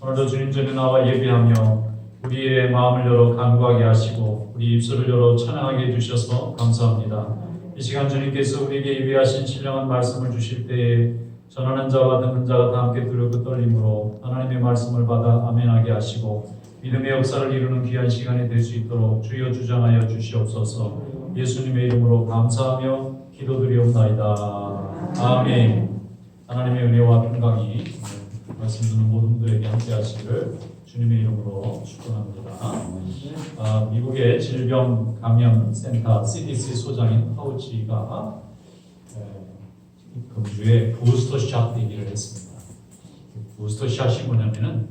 오늘도 주님 전에 나와 예배하며 우리의 마음을 열어 간구하게 하시고 우리 입술을 열어 찬양하게 해주셔서 감사합니다. 이 시간 주님께서 우리에게 예비하신 신령한 말씀을 주실 때에 전하는 자와 듣는 자가 다 함께 두렵고 떨림으로 하나님의 말씀을 받아 아멘하게 하시고 믿음의 역사를 이루는 귀한 시간이 될 수 있도록 주여 주장하여 주시옵소서. 예수님의 이름으로 감사하며 기도드리옵나이다. 아멘. 하나님의 은혜와 평강이 말씀 듣는 모든 분들에게 함께 하시기를 주님의 이름으로 축원합니다. 미국의 질병감염센터 CDC 소장인 파우치가 금주에 부스터샷 얘기를 했습니다. 부스터샷이 뭐냐면은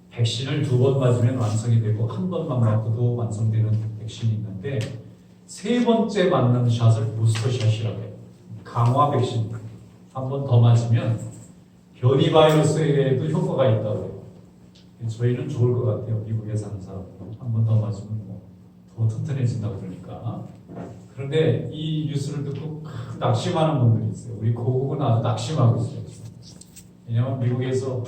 백신을 2번 맞으면 완성이 되고 한 번만 맞고도 완성되는 백신이 있는데 3번째 맞는 샷을 부스터샷이라고 해요. 강화 백신 한 번 더 맞으면 변이 바이러스에도 효과가 있다고 해요. 저희는 좋을 것 같아요. 미국에서 항상 한 번 더 맞으면 더 튼튼해진다고 그러니까. 그런데 이 뉴스를 듣고 낙심하는 분들이 있어요. 우리 고국은 아주 낙심하고 있어요. 왜냐하면 미국에서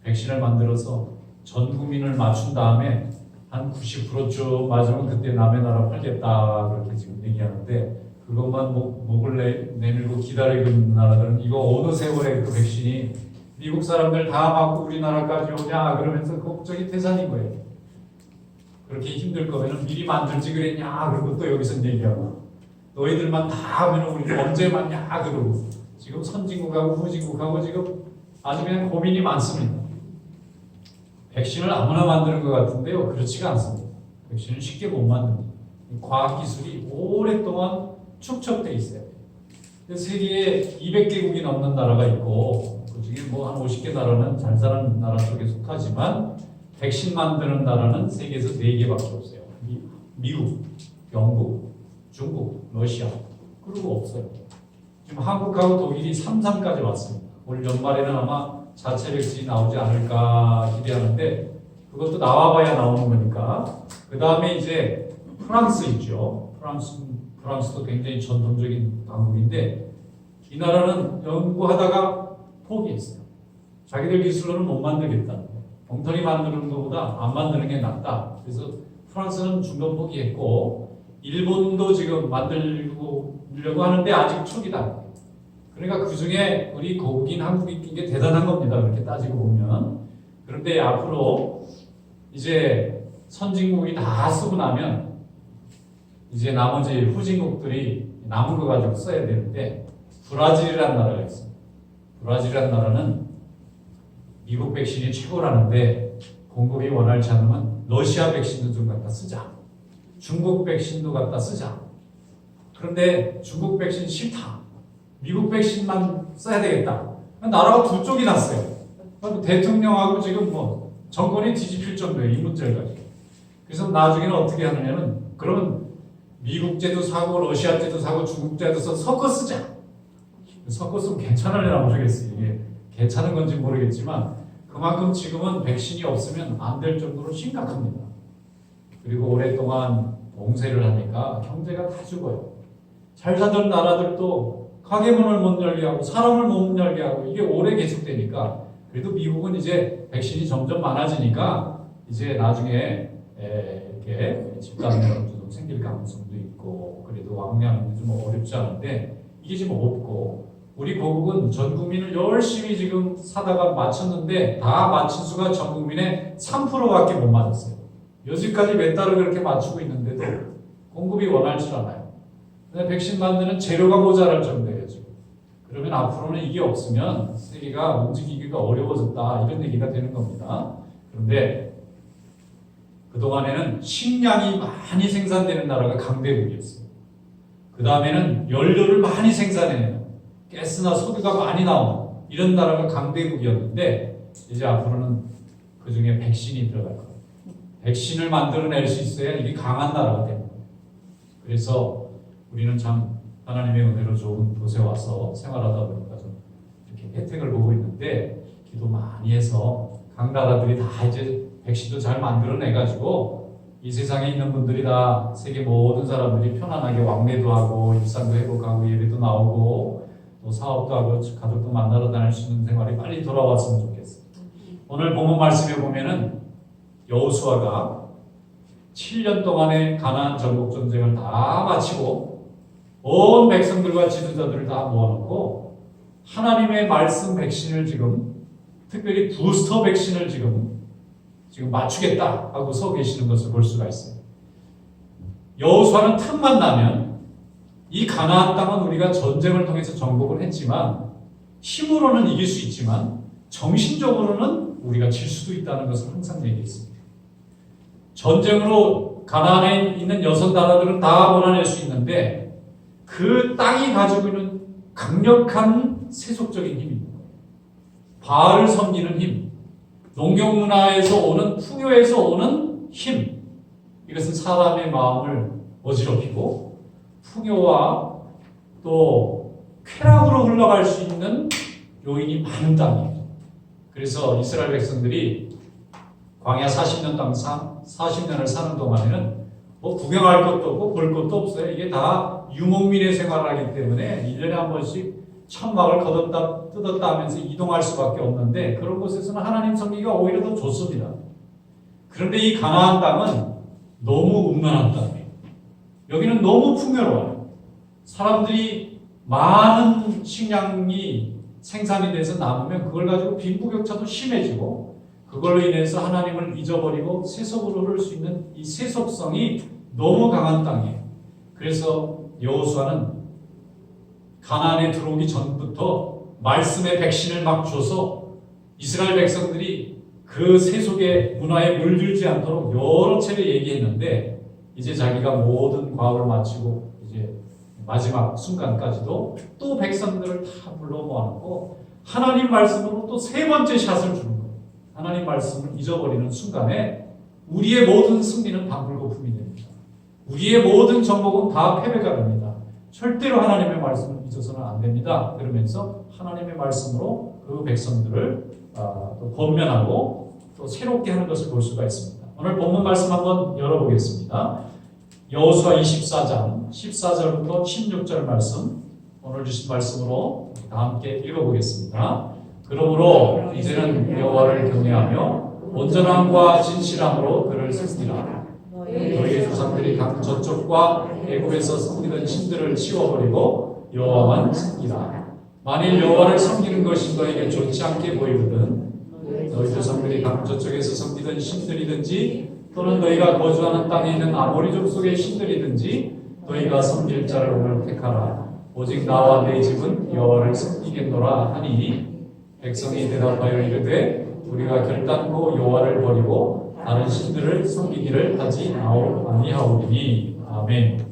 백신을 만들어서 전 국민을 맞춘 다음에 한 90%쯤 맞으면 그때 남의 나라 팔겠다 그렇게 지금 얘기하는데 그것만 목을 내밀고 기다리고 있는 나라들은 이거 어느 세월에 그 백신이 미국 사람들 다 맞고 우리나라까지 오냐 그러면서 걱정이 태산인 거예요. 그렇게 힘들 거면 미리 만들지 그랬냐 그리고 또 여기서 얘기하고 너희들만 다 하면 우리 언제 맞냐 그러고 지금 선진국하고 후진국하고 지금 아주 그냥 고민이 많습니다. 백신을 아무나 만드는 것 같은데요. 그렇지가 않습니다. 백신은 쉽게 못 만듭니다. 과학기술이 오랫동안 축적돼 있어요. 세계에 200개국이 넘는 나라가 있고 그중에 한 50개 나라는 잘 사는 나라 쪽에 속하지만 백신 만드는 나라는 세계에서 4개밖에 없어요. 미국, 영국, 중국, 러시아 그리고 없어요. 지금 한국하고 독일이 3상까지 왔습니다. 올 연말에는 아마 자체 백신이 나오지 않을까 기대하는데 그것도 나와봐야 나오는 거니까. 그 다음에 이제 프랑스 있죠. 프랑스도 굉장히 전통적인 강국인데 이 나라는 연구하다가 포기했어요. 자기들 기술로는 못 만들겠다. 엉터리 만드는 것보다 안 만드는 게 낫다. 그래서 프랑스는 중간 포기했고 일본도 지금 만들려고 하는데 아직 초기다. 그러니까 그 중에 우리 고국인 한국인 게 대단한 겁니다. 그렇게 따지고 보면. 그런데 앞으로 이제 선진국이 다 쓰고 나면 이제 나머지 후진국들이 남은 거 가지고 써야 되는데 브라질이라는 나라가 있습니다. 브라질이라는 나라는 미국 백신이 최고라는데 공급이 원활치 않으면 러시아 백신도 좀 갖다 쓰자. 중국 백신도 갖다 쓰자. 그런데 중국 백신 싫다. 미국 백신만 써야 되겠다. 나라가 두 쪽이 났어요. 대통령하고 지금 정권이 뒤집힐 정도예요. 이 문제를 가지고. 그래서 나중에는 어떻게 하느냐면 그러면 미국제도 사고 러시아제도 사고 중국제도 섞어 쓰자. 섞어 쓰면 괜찮으려나 모르겠어요. 이게 괜찮은 건지 모르겠지만 그만큼 지금은 백신이 없으면 안 될 정도로 심각합니다. 그리고 오랫동안 봉쇄를 하니까 경제가 다 죽어요. 잘 사던 나라들도 가게문을 못 열게 하고 사람을 못 열게 하고 이게 오래 계속되니까 그래도 미국은 이제 백신이 점점 많아지니까 이제 나중에 이렇게 집단면역도 좀 생길 가능성도 있고 그래도 왕래하는 게 좀 어렵지 않은데 이게 지금 없고 우리 고국은 전 국민을 열심히 지금 사다가 맞췄는데 다 맞춘 수가 전 국민의 3%밖에 못 맞았어요. 여지까지 몇 달을 그렇게 맞추고 있는데도 공급이 원활치 않아요. 근데 백신 만드는 재료가 모자랄 정도예요, 지금. 그러면 앞으로는 이게 없으면 세계가 움직이기가 어려워졌다, 이런 얘기가 되는 겁니다. 그런데 그동안에는 식량이 많이 생산되는 나라가 강대국이었어요. 그 다음에는 연료를 많이 생산해내는, 가스나 소비가 많이 나오는 이런 나라가 강대국이었는데 이제 앞으로는 그 중에 백신이 들어갈 거예요. 백신을 만들어낼 수 있어야 이게 강한 나라가 되는 거예요. 그래서 우리는 참 하나님의 은혜로 좋은 곳에 와서 생활하다 보니까 좀 이렇게 혜택을 보고 있는데 기도 많이 해서 각 나라들이 다 이제 백신도 잘 만들어내가지고 이 세상에 있는 분들이 다 세계 모든 사람들이 편안하게 왕래도 하고 일상도 회복하고 예배도 나오고 또 사업도 하고 가족도 만나러 다닐 수 있는 생활이 빨리 돌아왔으면 좋겠어요. 오늘 본문 말씀에 보면은 여호수아가 7년 동안의 가나안 전국 전쟁을 다 마치고 온 백성들과 지도자들을 다 모아놓고 하나님의 말씀 백신을 지금 특별히 부스터 백신을 지금 맞추겠다 하고 서 계시는 것을 볼 수가 있어요. 여호수아는 틈만 나면 이 가나안 땅은 우리가 전쟁을 통해서 정복을 했지만 힘으로는 이길 수 있지만 정신적으로는 우리가 질 수도 있다는 것을 항상 얘기했습니다. 전쟁으로 가나안에 있는 여섯 나라들은 다 몰아낼 수 있는데 그 땅이 가지고 있는 강력한 세속적인 힘입니다. 바알을 섬기는 힘, 농경 문화에서 오는 풍요에서 오는 힘, 이것은 사람의 마음을 어지럽히고 풍요와 또 쾌락으로 흘러갈 수 있는 요인이 많은 땅이에요. 그래서 이스라엘 백성들이 광야 40년을 사는 동안에는 뭐 구경할 것도 없고 볼 것도 없어요. 이게 다 유목민의 생활을 하기 때문에 1년에 한 번씩 천막을 뜯었다 하면서 이동할 수밖에 없는데 그런 곳에서는 하나님 섬기기가 오히려 더 좋습니다. 그런데 이 가나안 땅은 너무 음란한 땅이에요. 여기는 너무 풍요로워요. 사람들이 많은 식량이 생산이 돼서 남으면 그걸 가지고 빈부격차도 심해지고 그걸로 인해서 하나님을 잊어버리고 세속으로 흐를 수 있는 이 세속성이 너무 강한 땅이에요. 그래서 여호수아는 가나안에 들어오기 전부터 말씀의 백신을 막 줘서 이스라엘 백성들이 그 세속의 문화에 물들지 않도록 여러 차례 얘기했는데 이제 자기가 모든 과업을 마치고 이제 마지막 순간까지도 또 백성들을 다 불러 모아놓고 하나님 말씀으로 또 세 번째 샷을 주는 거예요. 하나님 말씀을 잊어버리는 순간에 우리의 모든 승리는 방불거품이 됩니다. 우리의 모든 정복은 다 패배가 됩니다. 절대로 하나님의 말씀을 잊어서는 안 됩니다. 그러면서 하나님의 말씀으로 그 백성들을 또 권면하고 또 새롭게 하는 것을 볼 수가 있습니다. 오늘 본문 말씀 한번 열어보겠습니다. 여호수아 24장 14절부터 16절 말씀, 오늘 주신 말씀으로 다 함께 읽어보겠습니다. 그러므로 이제는 여호와를 경외하며 온전함과 진실함으로 그를 섬기라. 너희의 조상들이 각 저쪽과 애굽에서 섬기던 신들을 치워버리고 여호와만 섬기라. 만일 여호와를 섬기는 것이 너에게 좋지 않게 보이거든 너희 조상들이 각 저쪽에서 섬기던 신들이든지 또는 너희가 거주하는 땅에 있는 아모리 족속의 신들이든지 너희가 섬길 자를 오늘 택하라. 오직 나와 내 집은 여호와를 섬기겠노라 하니 백성이 대답하여 이르되 우리가 결단코 여호와를 버리고 다른 신들을 섬기기를 하지 아니하오리니. 아멘.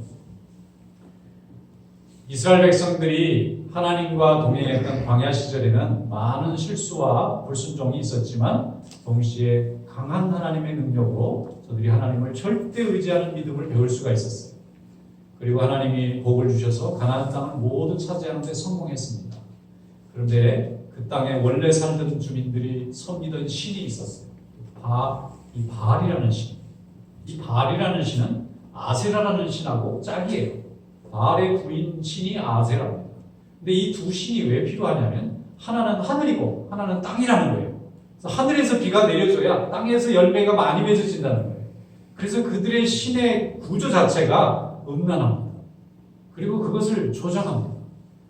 이스라엘 백성들이 하나님과 동행했던 광야 시절에는 많은 실수와 불순종이 있었지만 동시에 강한 하나님의 능력으로 저들이 하나님을 절대 의지하는 믿음을 배울 수가 있었어요. 그리고 하나님이 복을 주셔서 가나안 땅을 모두 차지하는 데 성공했습니다. 그런데 그 땅에 원래 살던 주민들이 섬기던 신이 있었어요. 이 바알이라는 신. 이 바알이라는 신은 아세라라는 신하고 짝이에요. 바알의 부인 신이 아세라입니다. 근데 이 두 신이 왜 필요하냐면 하나는 하늘이고 하나는 땅이라는 거예요. 그래서 하늘에서 비가 내려줘야 땅에서 열매가 많이 맺어진다는 거예요. 그래서 그들의 신의 구조 자체가 음란합니다. 그리고 그것을 조장합니다.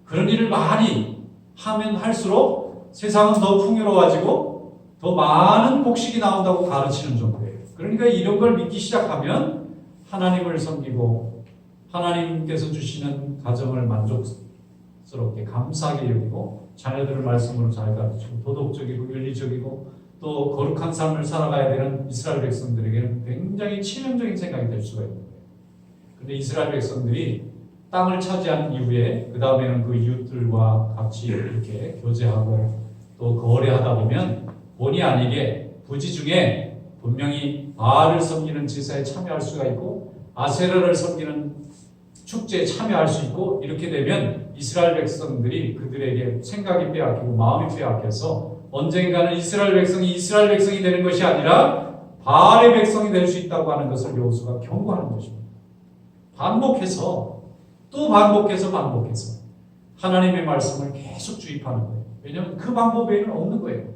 그런 일을 많이 하면 할수록 세상은 더 풍요로워지고 더 많은 복식이 나온다고 가르치는 정도예요. 그러니까 이런 걸 믿기 시작하면 하나님을 섬기고 하나님께서 주시는 가정을 만족스럽게 감사하게 여기고 자녀들을 말씀으로 잘 가르치고 도덕적이고 윤리적이고 또 거룩한 삶을 살아가야 되는 이스라엘 백성들에게는 굉장히 치명적인 생각이 될 수가 있는 거예요. 그런데 이스라엘 백성들이 땅을 차지한 이후에 그 다음에는 그 이웃들과 같이 이렇게 교제하고 또 거래하다 보면 본의 아니게 부지 중에 분명히 바알을 섬기는 제사에 참여할 수가 있고 아세라를 섬기는 축제에 참여할 수 있고 이렇게 되면 이스라엘 백성들이 그들에게 생각이 빼앗기고 마음이 빼앗겨서 언젠가는 이스라엘 백성이 되는 것이 아니라 바알의 백성이 될 수 있다고 하는 것을 여호수아가 경고하는 것입니다. 반복해서 또 반복해서 하나님의 말씀을 계속 주입하는 거예요. 왜냐하면 그 방법 외에는 없는 거예요.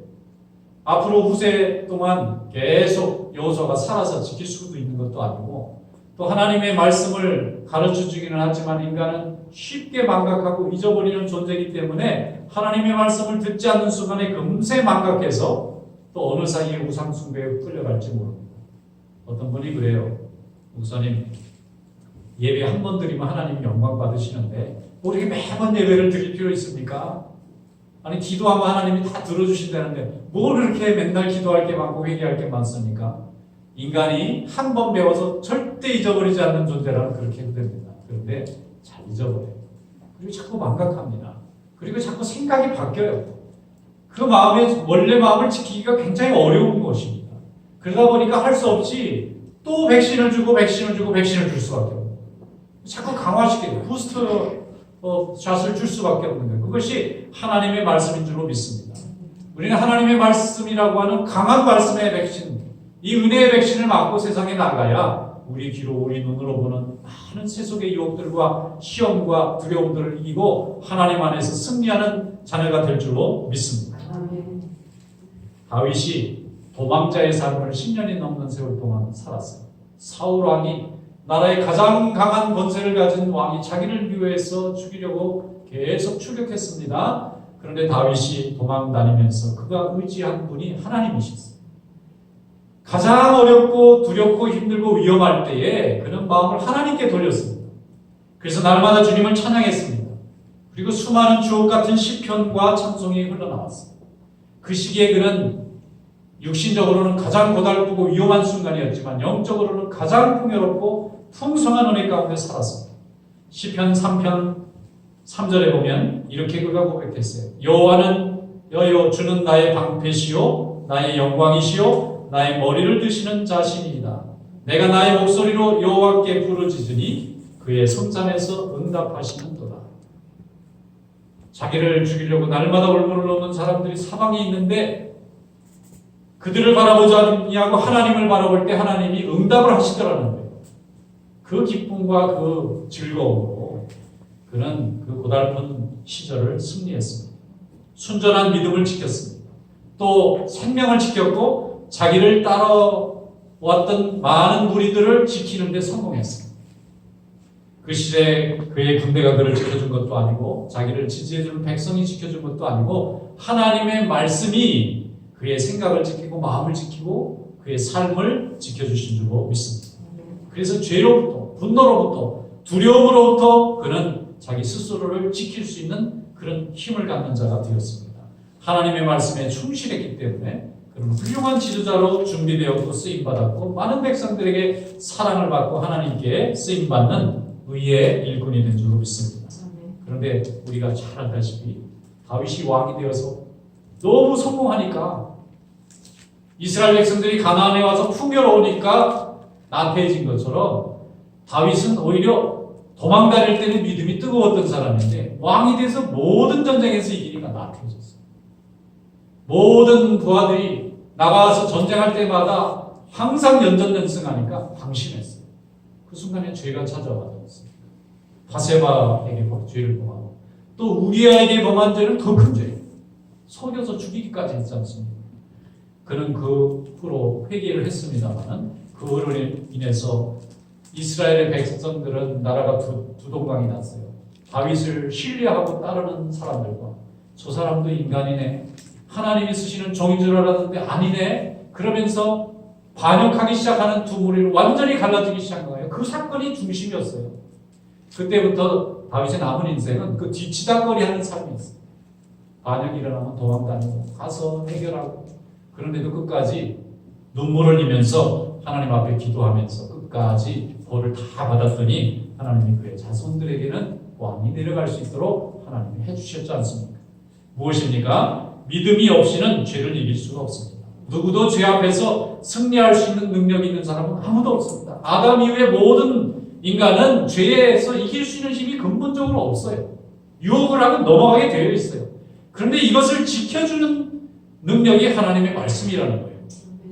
앞으로 후세 동안 계속 여호수아가 살아서 지킬 수도 있는 것도 아니고 또 하나님의 말씀을 가르쳐 주기는 하지만 인간은 쉽게 망각하고 잊어버리는 존재이기 때문에 하나님의 말씀을 듣지 않는 순간에 금세 망각해서 또 어느 사이에 우상 숭배에 끌려갈지 모릅니다. 어떤 분이 그래요. 목사님, 예배 한 번 드리면 하나님 영광 받으시는데 뭐 이렇게 매번 예배를 드릴 필요 있습니까? 아니 기도하면 하나님이 다 들어주신다는데 뭘 그렇게 맨날 기도할 게 많고 회개할 게 많습니까? 인간이 한 번 배워서 절대 잊어버리지 않는 존재라면 그렇게 해도 됩니다. 그런데 잘 잊어버려요. 그리고 자꾸 망각합니다. 그리고 자꾸 생각이 바뀌어요. 그 마음의 원래 마음을 지키기가 굉장히 어려운 것입니다. 그러다 보니까 할 수 없이 또 백신을 주고 백신을 주고 백신을 줄 수밖에 없어요. 자꾸 강화시켜요. 부스트 샷을 줄 수밖에 없는 거예요. 그것이 하나님의 말씀인 줄로 믿습니다. 우리는 하나님의 말씀이라고 하는 강한 말씀의 백신, 이 은혜의 백신을 맞고 세상에 나가야 우리 귀로 우리 눈으로 보는 많은 세속의 유혹들과 시험과 두려움들을 이기고 하나님 안에서 승리하는 자녀가 될 줄로 믿습니다. 다윗이 도망자의 삶을 10년이 넘는 세월 동안 살았어요. 사울 왕이 나라의 가장 강한 권세를 가진 왕이 자기를 위해서 죽이려고 계속 추격했습니다. 그런데 다윗이 도망 다니면서 그가 의지한 분이 하나님이셨어요. 가장 어렵고 두렵고 힘들고 위험할 때에 그는 마음을 하나님께 돌렸습니다. 그래서 날마다 주님을 찬양했습니다. 그리고 수많은 주옥 같은 시편과 찬송이 흘러나왔어요. 그 시기에 그는 육신적으로는 가장 고달프고 위험한 순간이었지만 영적으로는 가장 풍요롭고 풍성한 은혜 가운데 살았습니다. 시편 3편 3절에 보면 이렇게 그가 고백했어요. 여호와는 주는 나의 방패시요 나의 영광이시요 나의 머리를 드시는 자신이다. 내가 나의 목소리로 여호와께 부르짖으니 그의 손잔에서 응답하시는도다. 자기를 죽이려고 날마다 올무를 놓는 사람들이 사방에 있는데 그들을 바라보지 않냐고 하나님을 바라볼 때 하나님이 응답을 하시더라는 거예요. 그 기쁨과 그 즐거움으로 그는 그 고달픈 시절을 승리했습니다. 순전한 믿음을 지켰습니다. 또 생명을 지켰고 자기를 따라왔던 많은 무리들을 지키는 데 성공했습니다. 그 시대에 그의 군대가 그를 지켜준 것도 아니고 자기를 지지해주는 백성이 지켜준 것도 아니고 하나님의 말씀이 그의 생각을 지키고 마음을 지키고 그의 삶을 지켜주신 줄로 믿습니다. 그래서 죄로부터 분노로부터 두려움으로부터 그는 자기 스스로를 지킬 수 있는 그런 힘을 갖는 자가 되었습니다. 하나님의 말씀에 충실했기 때문에 그는 훌륭한 지도자로 준비되었고 쓰임받았고 많은 백성들에게 사랑을 받고 하나님께 쓰임받는 의의 일꾼이 된 줄로 믿습니다. 그런데 우리가 잘 알다시피 다윗이 왕이 되어서 너무 성공하니까 이스라엘 백성들이 가나안에 와서 풍요로우니까 나태해진 것처럼 다윗은 오히려 도망다닐 때는 믿음이 뜨거웠던 사람인데 왕이 돼서 모든 전쟁에서 이기니까 나태해졌어요. 모든 부하들이 나가서 전쟁할 때마다 항상 연전연승하니까 방심했어요. 그 순간에 죄가 찾아와서 바세바에게 죄를 범하고 또 우리아에게 범한 죄는 더 큰 죄예요. 속여서 죽이기까지 했지 않습니까? 그는 그 후로 회개를 했습니다만 그로 인해서 이스라엘의 백성들은 나라가 두 동강이 났어요. 다윗을 신뢰하고 따르는 사람들과 저 사람도 인간이네, 하나님이 쓰시는 종인 줄 알았는데 아니네, 그러면서 반역하기 시작하는 두 무리를 완전히 갈라지기 시작한 거예요. 그 사건이 중심이었어요. 그때부터 다윗의 남은 인생은 그 뒤치다거리하는 삶이었어요. 반역이 일어나면 도망다니고 가서 해결하고, 그런데도 끝까지 눈물을 흘리면서 하나님 앞에 기도하면서 끝까지 벌을 다 받았더니 하나님이 그의 자손들에게는 왕이 내려갈 수 있도록 하나님이 해주셨지 않습니까? 무엇입니까? 믿음이 없이는 죄를 이길 수가 없습니다. 누구도 죄 앞에서 승리할 수 있는 능력이 있는 사람은 아무도 없습니다. 아담 이후의 모든 인간은 죄에서 이길 수 있는 힘이 근본적으로 없어요. 유혹을 하면 넘어가게 되어 있어요. 그런데 이것을 지켜주는 능력이 하나님의 말씀이라는 거예요.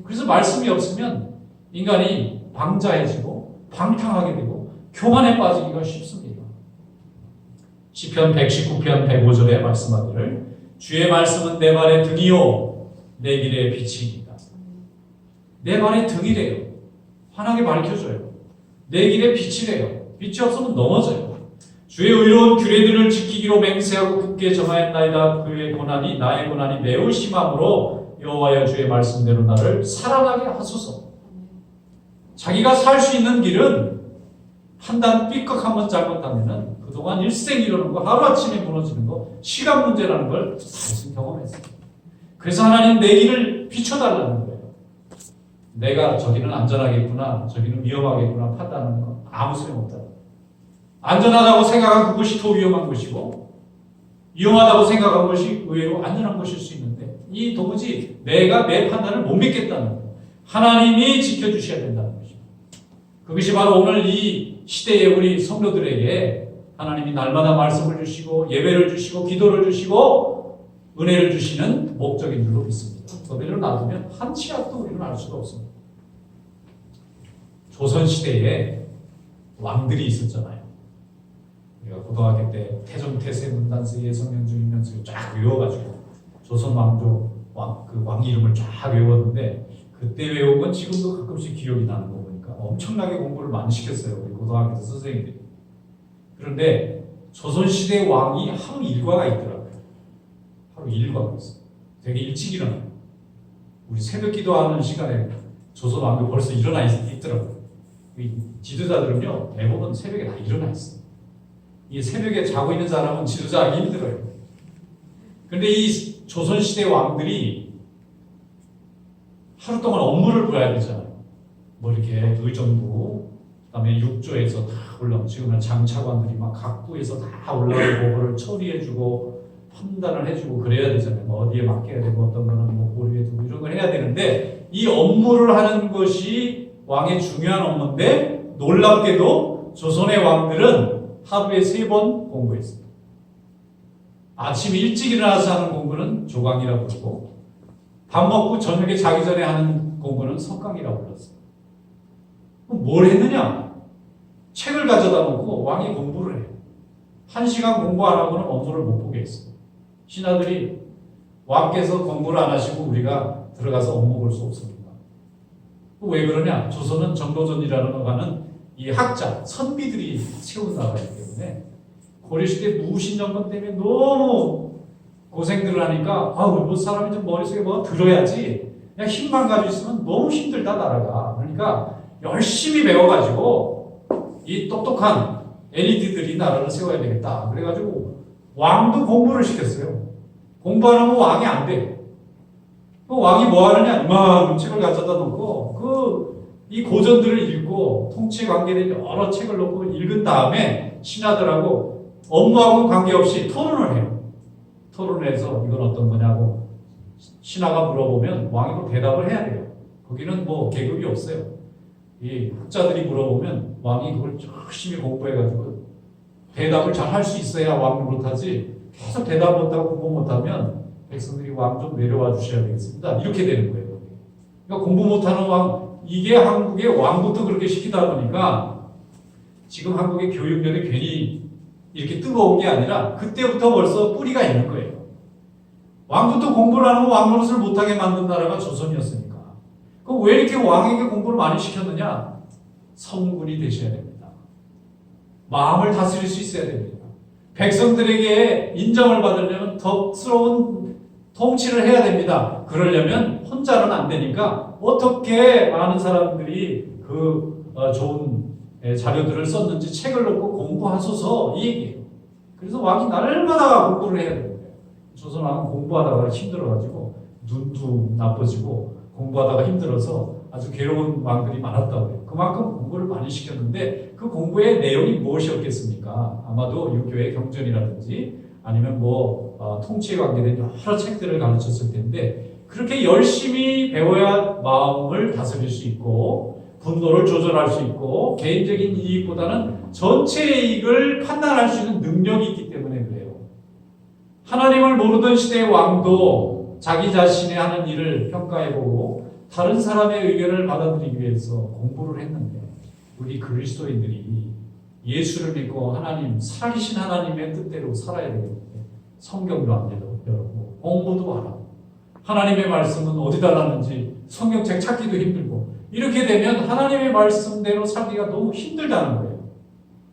그래서 말씀이 없으면 인간이 방자해지고 방탕하게 되고 교만에 빠지기가 쉽습니다. 시편 119편 105절에 말씀하기를 주의 말씀은 내 발의 등이요 내 길의 빛이니라. 내 발의 등이래요. 환하게 밝혀줘요. 내 길의 빛이래요. 빛이 없으면 넘어져요. 주의 의로운 규례들을 지키기로 맹세하고 굳게 정하였나이다. 그의 고난이 나의 고난이 매우 심함으로 여호와여 주의 말씀대로 나를 살아나게 하소서. 자기가 살 수 있는 길은 판단 삐걱 한번 잘못하면은 그동안 일생 이러는 거, 하루아침에 무너지는 거, 시간 문제라는 걸 다시 경험했어요. 그래서 하나님 내 길을 비춰달라는 거예요. 내가 저기는 안전하겠구나, 저기는 위험하겠구나 판단하는 건 아무 소용없다. 안전하다고 생각한 그것이 더 위험한 것이고, 위험하다고 생각한 것이 의외로 안전한 것일 수 있는데, 이 도무지 내가 내 판단을 못 믿겠다는 거예요. 하나님이 지켜주셔야 된다는 것입니다. 그것이 바로 오늘 이 시대의 우리 성도들에게 하나님이 날마다 말씀을 주시고 예배를 주시고 기도를 주시고 은혜를 주시는 목적인 줄로 믿습니다. 그대로 놔두면 한 치 앞도 우리는 알 수가 없습니다. 조선시대에 왕들이 있었잖아요. 우리가 고등학교 때 태종, 태세, 문단세, 예성명주, 임명수 쫙 외워가지고 조선 왕 이름을 쫙 외웠는데 그때 외운 건 지금도 가끔씩 기억이 나는 거 보니까 엄청나게 공부를 많이 시켰어요. 우리 고등학교 선생님들이. 그런데 조선시대 왕이 하루 일과가 있더라고요. 하루 일과가 있어요. 되게 일찍 일어나요. 우리 새벽 기도하는 시간에 조선 왕도 벌써 일어나 있더라고요. 이 지도자들은요, 대부분 새벽에 다 일어나 있어요. 이 새벽에 자고 있는 사람은 지도자하기 힘들어요. 그런데 이 조선시대 왕들이 하루 동안 업무를 봐야 되잖아요. 뭐 이렇게 의정부, 그다음에 육조에서 다 올라오고 지금은 장차관들이 막 각 부에서 다 올라오고 그거를 처리해주고 판단을 해주고 그래야 되잖아요. 뭐 어디에 맡겨야 되고 어떤 거는 뭐 보류해 두고 이런 걸 해야 되는데 이 업무를 하는 것이 왕의 중요한 업무인데 놀랍게도 조선의 왕들은 하루에 3번 공부했어요. 아침 일찍 일어나서 하는 공부는 조강이라고 부르고 밥 먹고 저녁에 자기 전에 하는 공부는 석강이라고 불렀어요. 그럼 뭘 했느냐? 책을 가져다 놓고 왕이 공부를 해요. 1시간 공부 안 하고는 업무를 못 보게 했어요. 신하들이 왕께서 공부를 안 하시고 우리가 들어가서 업무 볼 수 없습니다. 왜 그러냐? 조선은 정도전이라는 하는 이 학자, 선비들이 세운 나라이기 때문에 고려시대 무신정권 때문에 너무 고생들을 하니까 뭐 사람이 좀 머릿속에 뭐 들어야지 그냥 힘만 가지고 있으면 너무 힘들다 나라가. 그러니까 열심히 배워가지고 이 똑똑한 엘리트들이 나라를 세워야 되겠다. 그래가지고 왕도 공부를 시켰어요. 공부 안 하면 왕이 안 돼. 그 왕이 뭐 하느냐? 이만큼 책을 가져다 놓고 이 고전들을 읽고 통치에 관계된 여러 책을 놓고 읽은 다음에 신하들하고 업무하고는 관계없이 토론을 해요. 토론을 해서 이건 어떤 거냐고 신하가 물어보면 왕이 또 대답을 해야 돼요. 거기는 뭐 계급이 없어요. 이 학자들이 물어보면 왕이 그걸 열심히 공부해가지고 대답을 잘 할 수 있어야 왕 노릇하지 계속 대답 못하고 공부 못하면 백성들이 왕 좀 내려와 주셔야 되겠습니다. 이렇게 되는 거예요. 그러니까 공부 못하는 왕, 이게 한국의 왕부터 그렇게 시키다 보니까 지금 한국의 교육열이 괜히 이렇게 뜨거운 게 아니라 그때부터 벌써 뿌리가 있는 거예요. 왕부터 공부를 안 하고 왕 노릇을 못하게 만든 나라가 조선이었으니까. 그럼 왜 이렇게 왕에게 공부를 많이 시켰느냐? 성군이 되셔야 됩니다. 마음을 다스릴 수 있어야 됩니다. 백성들에게 인정을 받으려면 덕스러운 통치를 해야 됩니다. 그러려면 혼자는 안 되니까 어떻게 많은 사람들이 좋은 자료들을 썼는지 책을 놓고 공부하소서 이 얘기예요. 그래서 왕이 날마다 공부를 해야 되는 거예요. 조선 왕은 공부하다가 힘들어가지고 눈도 나빠지고 공부하다가 힘들어서 아주 괴로운 왕들이 많았다고 해요. 그만큼 공부를 많이 시켰는데 그 공부의 내용이 무엇이었겠습니까? 아마도 유교의 경전이라든지 아니면 통치에 관계된 여러 책들을 가르쳤을 텐데 그렇게 열심히 배워야 마음을 다스릴 수 있고 분노를 조절할 수 있고 개인적인 이익보다는 전체의 이익을 판단할 수 있는 능력이 있기 때문에 그래요. 하나님을 모르던 시대의 왕도 자기 자신의 하는 일을 평가해보고 다른 사람의 의견을 받아들이기 위해서 공부를 했는데 우리 그리스도인들이 예수를 믿고 하나님, 살아계신 하나님의 뜻대로 살아야 되는데 성경도 안 열고 공부도 안 하고 하나님의 말씀은 어디다 놨는지 성경책 찾기도 힘들고 이렇게 되면 하나님의 말씀대로 살기가 너무 힘들다는 거예요.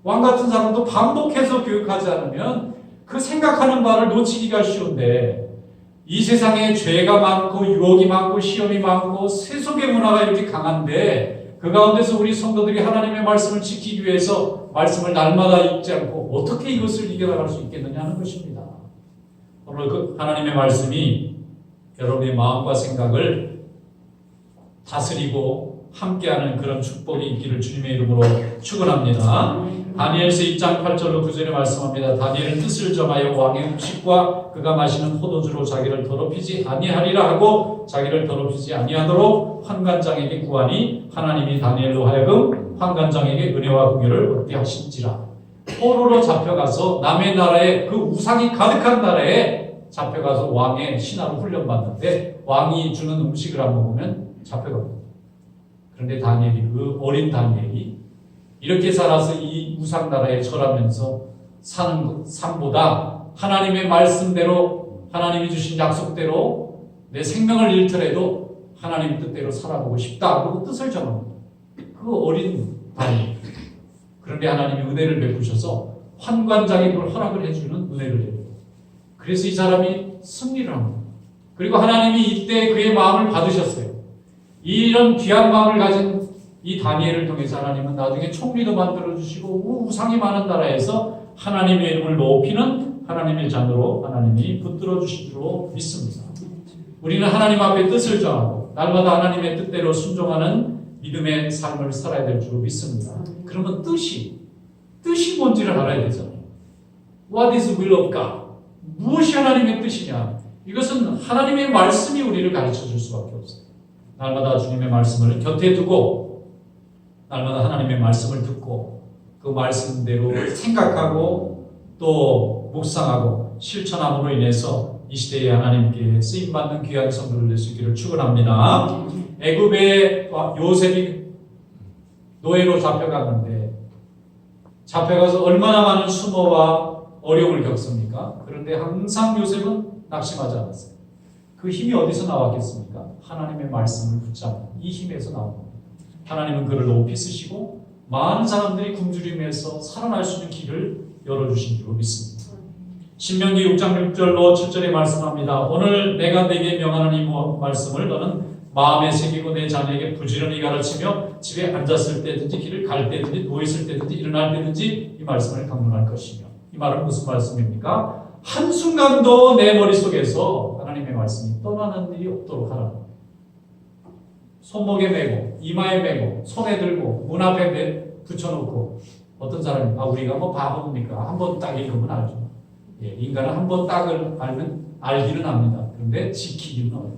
왕 같은 사람도 반복해서 교육하지 않으면 그 생각하는 바를 놓치기가 쉬운데 이 세상에 죄가 많고 유혹이 많고 시험이 많고 세속의 문화가 이렇게 강한데 그 가운데서 우리 성도들이 하나님의 말씀을 지키기 위해서 말씀을 날마다 읽지 않고 어떻게 이것을 이겨나갈 수 있겠느냐 하는 것입니다. 오늘 그 하나님의 말씀이 여러분의 마음과 생각을 다스리고 함께하는 그런 축복이 있기를 주님의 이름으로 축원합니다. 다니엘서 2장 8절로 9절에 말씀합니다. 다니엘은 뜻을 정하여 왕의 음식과 그가 마시는 포도주로 자기를 더럽히지 아니하리라 하고 자기를 더럽히지 아니하도록 환관장에게 구하니 하나님이 다니엘로 하여금 환관장에게 은혜와 긍휼을 얻게 하신지라. 포로로 잡혀가서 남의 나라에 그 우상이 가득한 나라에 잡혀가서 왕의 신하로 훈련받는데 왕이 주는 음식을 안 먹으면 잡혀갑니다. 그런데 다니엘이 그 어린 다니엘이 이렇게 살아서 이 우상나라에 절하면서 사는 삶보다 하나님의 말씀대로 하나님이 주신 약속대로 내 생명을 잃더라도 하나님 뜻대로 살아보고 싶다. 그리고 뜻을 정합니다. 그 어린 다니엘. 그런데 하나님이 은혜를 베푸셔서 환관장에 그걸 허락을 해주는 은혜를 해요. 그래서 이 사람이 승리를 합니다. 그리고 하나님이 이때 그의 마음을 받으셨어요. 이런 귀한 마음을 가진 이 다니엘을 통해서 하나님은 나중에 총리도 만들어주시고 우상이 많은 나라에서 하나님의 이름을 높이는 하나님의 자녀로 하나님이 붙들어 주신 줄로 믿습니다. 우리는 하나님 앞에 뜻을 정하고 날마다 하나님의 뜻대로 순종하는 믿음의 삶을 살아야 될 줄로 믿습니다. 그러면 뜻이 뭔지를 알아야 되잖아요. What is the will of God? 무엇이 하나님의 뜻이냐? 이것은 하나님의 말씀이 우리를 가르쳐 줄 수밖에 없어요. 날마다 주님의 말씀을 곁에 두고 날마다 하나님의 말씀을 듣고 그 말씀대로 생각하고 또 묵상하고 실천함으로 인해서 이 시대에 하나님께 쓰임받는 귀한 성도를 낼 수 있기를 축원합니다. 애굽에 요셉이 노예로 잡혀갔는데 잡혀가서 얼마나 많은 수모와 어려움을 겪습니까? 그런데 항상 요셉은 낙심하지 않았어요. 그 힘이 어디서 나왔겠습니까? 하나님의 말씀을 붙잡는 이 힘에서 나온 겁니다. 하나님은 그를 높이 쓰시고 많은 사람들이 굶주림에서 살아날 수 있는 길을 열어주신 줄로 믿습니다. 신명기 6장 6절로 7절에 말씀합니다. 오늘 내가 네게 명하는 이 말씀을 너는 마음에 새기고 내 자녀에게 부지런히 가르치며 집에 앉았을 때든지 길을 갈 때든지 누워있을 때든지 일어날 때든지 이 말씀을 강론할 것이며. 이 말은 무슨 말씀입니까? 한순간도 내 머릿속에서 하나님의 말씀이 떠나는 일이 없도록 하라. 손목에 메고 이마에 메고 손에 들고 문 앞에 붙여놓고 어떤 사람이 우리가 뭐 바보입니까? 한 번 딱 읽으면 알죠. 예, 인간은 한 번 딱을 알기는 합니다. 그런데 지키기는 어려워요.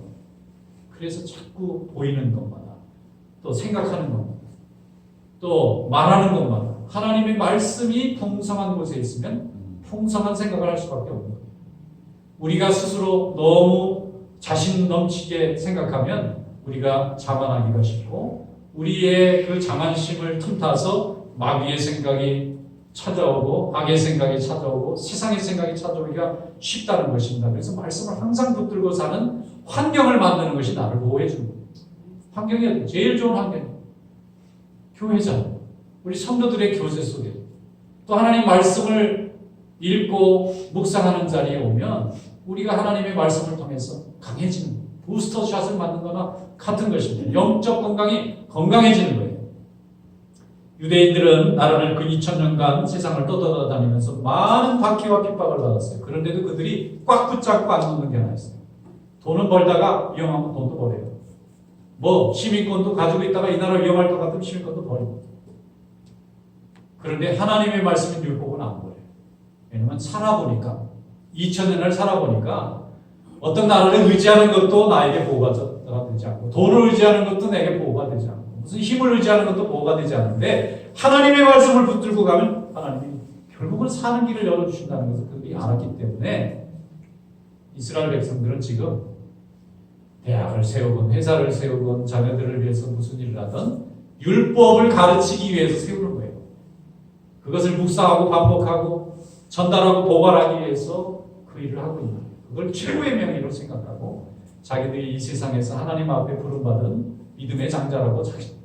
그래서 자꾸 보이는 것마다 또 생각하는 것마다 또 말하는 것마다 하나님의 말씀이 풍성한 곳에 있으면 풍성한 생각을 할 수밖에 없는 거예요. 우리가 스스로 너무 자신 넘치게 생각하면 우리가 자만하기가 쉽고 우리의 그 자만심을 틈타서 마귀의 생각이 찾아오고 악의 생각이 찾아오고 세상의 생각이 찾아오기가 쉽다는 것입니다. 그래서 말씀을 항상 붙들고 사는 환경을 만드는 것이 나를 보호해 주는 거예요. 환경이 제일 좋은 환경이에요. 교회잖아요. 우리 성도들의 교제 속에 또 하나님 말씀을 읽고 묵상하는 자리에 오면 우리가 하나님의 말씀을 통해서 강해지는 거예요. 부스터 샷을 맞는 거나 같은 것입니다. 영적 건강이 건강해지는 거예요. 유대인들은 나라를 그 2000년간 세상을 떠돌아다니면서 많은 박해와 핍박을 받았어요. 그런데도 그들이 꽉 붙잡고 안 놓는 게 하나 있어요. 돈은 벌다가 위험하면 돈도 버려요. 뭐 시민권도 가지고 있다가 이 나라 위험할 것 같으면 시민권도 버립니다. 그런데 하나님의 말씀인 율법은 안 버려요. 왜냐하면 살아보니까 2000년을 살아보니까 어떤 나라를 의지하는 것도 나에게 보호가 되지 않고 돈을 의지하는 것도 내게 보호가 되지 않고 무슨 힘을 의지하는 것도 보호가 되지 않는데 하나님의 말씀을 붙들고 가면 하나님이 결국은 사는 길을 열어주신다는 것을 그들이 알았기 때문에 이스라엘 백성들은 지금 대학을 세우건 회사를 세우건 자녀들을 위해서 무슨 일을 하든 율법을 가르치기 위해서 세우는 거예요. 그것을 묵상하고 반복하고 전달하고 보관하기 위해서 그 일을 하고 있는 거예요. 그걸 최고의 명예로 생각하고 자기들이 이 세상에서 하나님 앞에 부름받은 믿음의 장자라고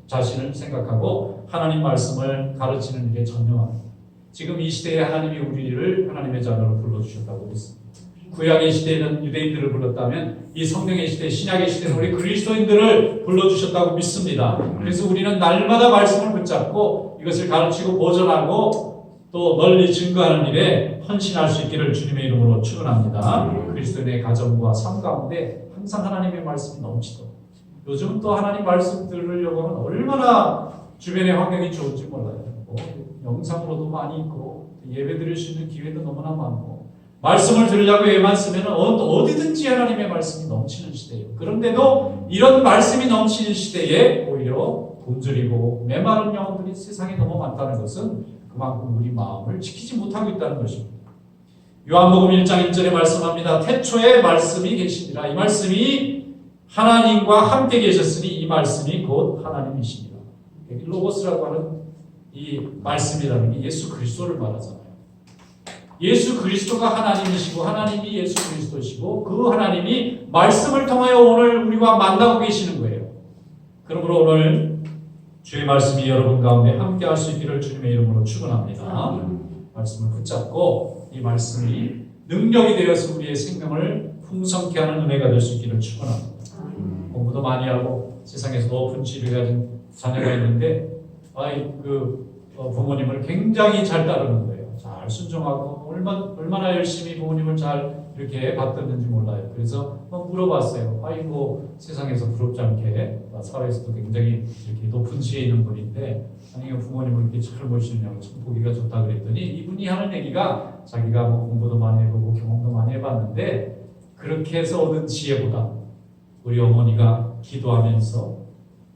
자신을 생각하고 하나님 말씀을 가르치는 일에 전념합니다. 지금 이 시대에 하나님이 우리를 하나님의 자녀로 불러주셨다고 믿습니다. 구약의 시대에는 유대인들을 불렀다면 이 성령의 시대, 신약의 시대는 우리 그리스도인들을 불러주셨다고 믿습니다. 그래서 우리는 날마다 말씀을 붙잡고 이것을 가르치고 보존하고 또 널리 증거하는 일에 헌신할 수 있기를 주님의 이름으로 축원합니다. 그리스도인의 가정과 삶 가운데 항상 하나님의 말씀이 넘치도록. 요즘 또 하나님 말씀 들으려고 하면 얼마나 주변의 환경이 좋은지 몰라요. 영상으로도 많이 있고 예배 드릴 수 있는 기회도 너무나 많고 말씀을 들으려고 애만 쓰면 어디든지 하나님의 말씀이 넘치는 시대예요. 그런데도 이런 말씀이 넘치는 시대에 오히려 굶주리고 메마른 영혼들이 세상에 너무 많다는 것은 그만큼 우리 마음을 지키지 못하고 있다는 것입니다. 요한복음 1장 1절에 말씀합니다. 태초에 말씀이 계시니라. 이 말씀이 하나님과 함께 계셨으니 이 말씀이 곧 하나님이십니다. 로고스라고 하는 이 말씀이라는 게 예수 그리스도를 말하잖아요. 예수 그리스도가 하나님이시고 하나님이 예수 그리스도시고 그 하나님이 말씀을 통하여 오늘 우리와 만나고 계시는 거예요. 그러므로 오늘 주의 말씀이 여러분 가운데 함께 할 수 있기를 주님의 이름으로 축원합니다. 말씀을 붙잡고 이 말씀이 능력이 되어서 우리의 생명을 풍성케 하는 은혜가 될 수 있기를 축원합니다. 공부도 많이 하고 세상에서 높은 지위를 가진 자녀가 있는데 부모님을 굉장히 잘 따르는 거예요. 잘 순종하고 얼마나 열심히 부모님을 잘 이렇게 받들는지 몰라요. 그래서 물어봤어요. 아이고 세상에서 부럽지 않게 사회에서도 굉장히 이렇게 높은 지위에 있는 분인데 아니 부모님을 이렇게 잘 모시느냐고 참 보기가 좋다 그랬더니 이분이 하는 얘기가 자기가 공부도 많이 해보고 경험도 많이 해봤는데 그렇게 해서 얻은 지혜보다 우리 어머니가 기도하면서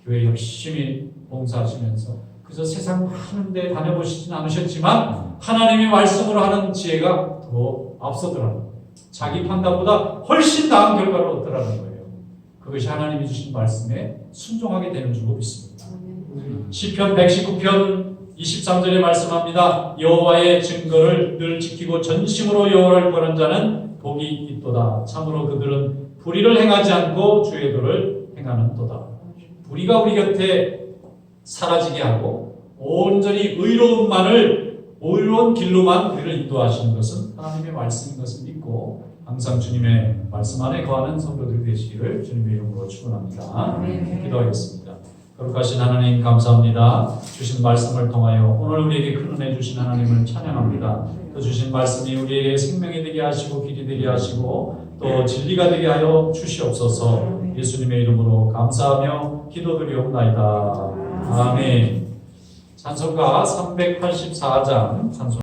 교회 열심히 봉사하시면서 그래서 세상 많은 데 다녀보시진 않으셨지만 하나님의 말씀으로 하는 지혜가 더 앞서더라는 거예요. 자기 판단보다 훨씬 나은 결과를 얻더라는 거예요. 그것이 하나님이 주신 말씀에 순종하게 되는 줄로 믿습니다. 시편 119편 23절에 말씀합니다. 여호와의 증거를 늘 지키고 전심으로 여호와를 구하는 자는 복이 있도다. 참으로 그들은 불의를 행하지 않고 주의 도를 행하는도다. 불의가 우리 곁에 사라지게 하고 온전히 의로운 길로만 우리를 인도하시는 것은 하나님의 말씀인 것을 믿고 항상 주님의 말씀 안에 거하는 성도들이 되시기를 주님의 이름으로 축원합니다. 기도하겠습니다. 거룩하신 하나님 감사합니다. 주신 말씀을 통하여 오늘 우리에게 큰 은혜 주신 하나님을 찬양합니다. 또 주신 말씀이 우리에게 생명이 되게 하시고 길이 되게 하시고 또 진리가 되게 하여 주시옵소서. 예수님의 이름으로 감사하며 기도드리옵나이다. 아멘. 찬송가 384장 찬송